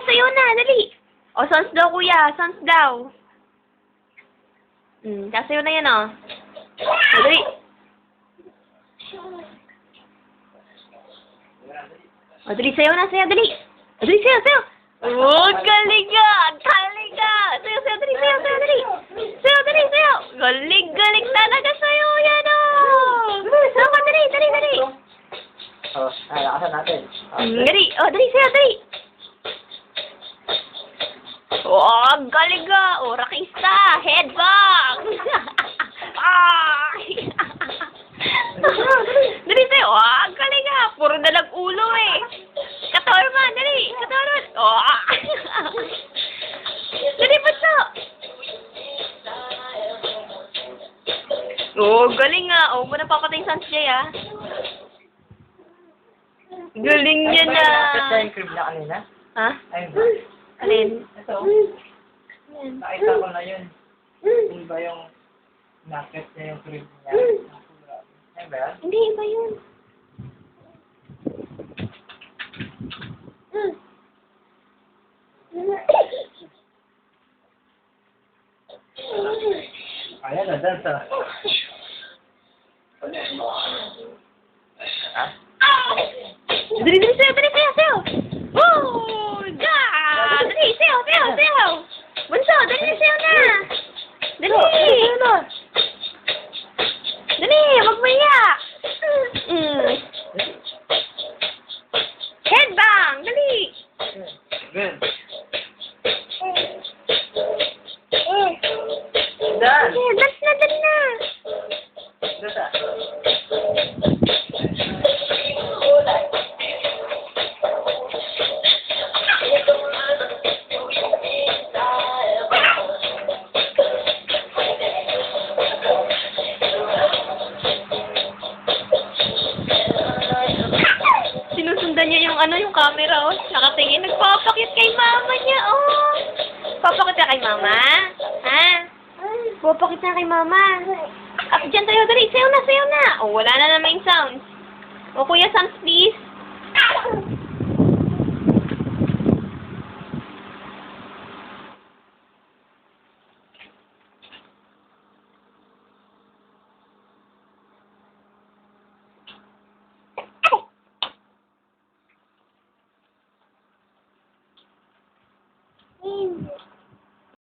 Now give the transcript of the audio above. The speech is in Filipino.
sayo na, dali. O, sounds daw, kuya. Sounds daw. Kasayo na yan, o. O, dali. O, dali, sayo na, sayo, dali. O, dali, sayo, sayo. Oh, galing ka! Galing ka! Sayo, sayo, dali, sayo, sayo, dali. Sayo, dali, sayo. Galing, galing talaga sayo. Yan, o. Sayo ka, dali, dali, dali. Oh, ay, lakasan natin. Dali, o, dali, sayo, dali. Oh, galing ka! Oh, rakista! Headbang! Ay! Dali tayo! Oh, galing ka! Puro dalag ulo eh! Katorman! Dali! Katorman! Oh! Dali, bato! Oh, galing nga! Oh, mo na papatay yung Sans Jay, ah! Galing niya na! Nakakit na yung crib na kanina? Ha? Ayun ba? Alin? Ito. Nakita ko na yun. Hindi ba yung nakit niya yung crib niya? Ayun ba yan? Hindi, iba yun. Ayan na, dance ah. Ha? Dali, dali, sayo, dali, sayo, sayo! Oh! Ja! Dali, sayo, sayo, sayo! Bunso, dali, sayo na! Dali! Dali, magmaya! Headbang! Dali! Good. Dan! Okay, dance na, dance na! Dance ah. Sinusundan niya yung yung camera, oh. Nakatingin, nagpapakit kay mama niya, oh. Papakit ka kay mama? Ha? Papakit na kay mama. At dyan tayo, dali. Sayo na, sayo na. Oh, wala na naman yung sounds. O, Kuya Sans, please.